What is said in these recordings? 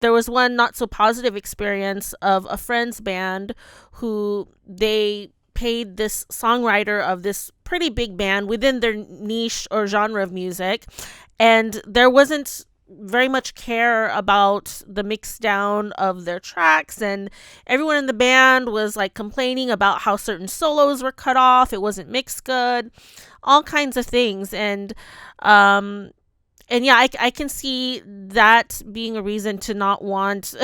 there was one not so positive experience of a friend's band who they paid this songwriter of this pretty big band within their niche or genre of music, and there wasn't very much care about the mix down of their tracks, and everyone in the band was like complaining about how certain solos were cut off, it wasn't mixed good, all kinds of things. Um and yeah, I can see that being a reason to not want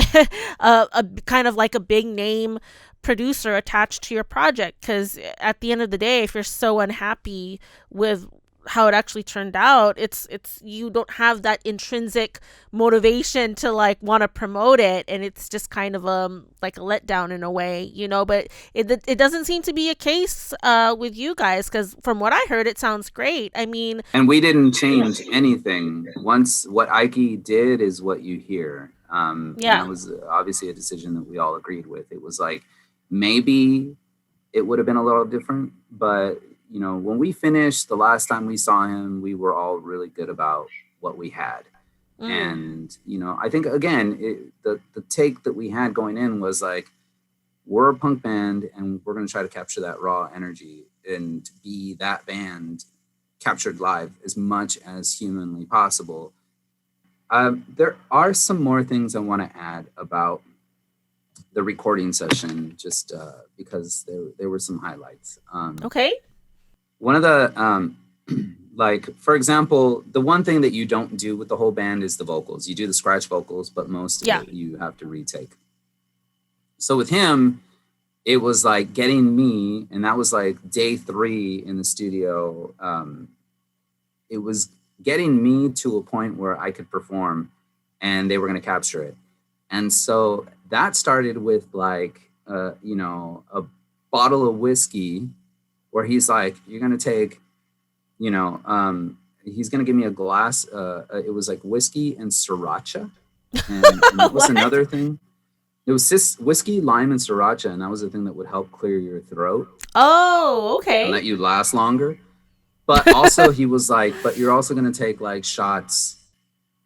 a kind of like a big name producer attached to your project, because at the end of the day, if you're so unhappy with how it actually turned out, it's you don't have that intrinsic motivation to like want to promote it, and it's just kind of like a letdown in a way, but it doesn't seem to be a case with you guys, because from what I heard, it sounds great. I mean, And we didn't change anything. Once what Ikey did is what you hear. And yeah. that was obviously a decision that we all agreed with. It was like, maybe it would have been a little different, but when we finished the last time we saw him, we were all really good about what we had. And, I think, again, the take that we had going in was like, we're a punk band and we're going to try to capture that raw energy and be that band captured live as much as humanly possible. There are some more things I want to add about the recording session, just because there were some highlights. Okay. One of the, like, for example, the one thing that you don't do with the whole band is the vocals. You do the scratch vocals, but most of it you have to retake. So with him, it was like getting me, and that was like day 3 in the studio. It was getting me to a point where I could perform and they were going to capture it. And so that started with like, a bottle of whiskey where he's like, you're going to take, he's going to give me a glass. It was like whiskey and Sriracha. And that was another thing. It was whiskey, lime, and Sriracha. And that was the thing that would help clear your throat. Oh, okay. And let you last longer. But also he was like, but you're also going to take like shots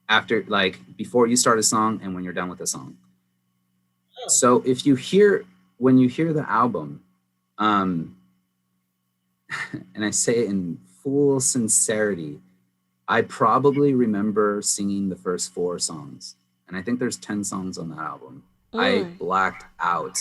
after, like before you start a song and when you're done with the song. So when you hear the album, and I say it in full sincerity, I probably remember singing the first 4 songs. And I think there's 10 songs on that album. I blacked out.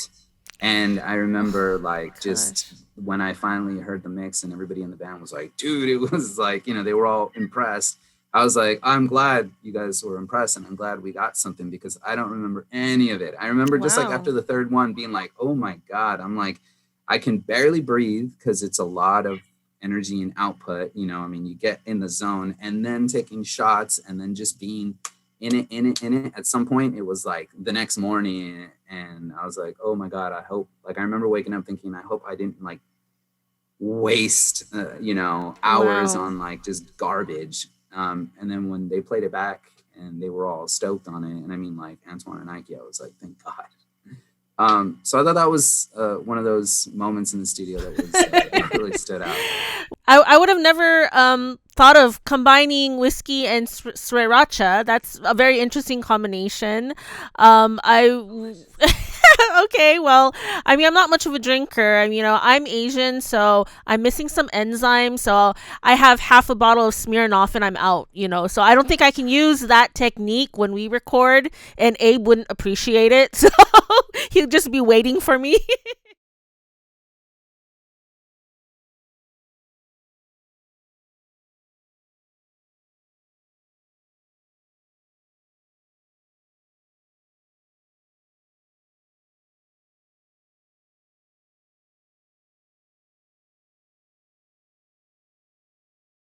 And I remember like just when I finally heard the mix and everybody in the band was like, dude, it was like, they were all impressed. I was like, I'm glad you guys were impressed and I'm glad we got something, because I don't remember any of it. I remember just like after the 3rd one being like, oh my God, I'm like, I can barely breathe because it's a lot of energy and output. You get in the zone, and then taking shots and then just being in it. At some point, it was like the next morning, and I was like, oh my God, I hope, like, I remember waking up thinking, I hope I didn't like waste, hours on like just garbage. And then when they played it back and they were all stoked on it, and I mean like Antoine and Ikey, I was like, thank God. So I thought that was one of those moments in the studio that was really stood out. I would have never thought of combining whiskey and Sriracha. That's a very interesting combination. Okay, well, I mean, I'm not much of a drinker. I mean, I'm Asian, so I'm missing some enzymes. So I have half a bottle of Smirnoff and I'm out, So I don't think I can use that technique when we record, and Abe wouldn't appreciate it. So he'll just be waiting for me.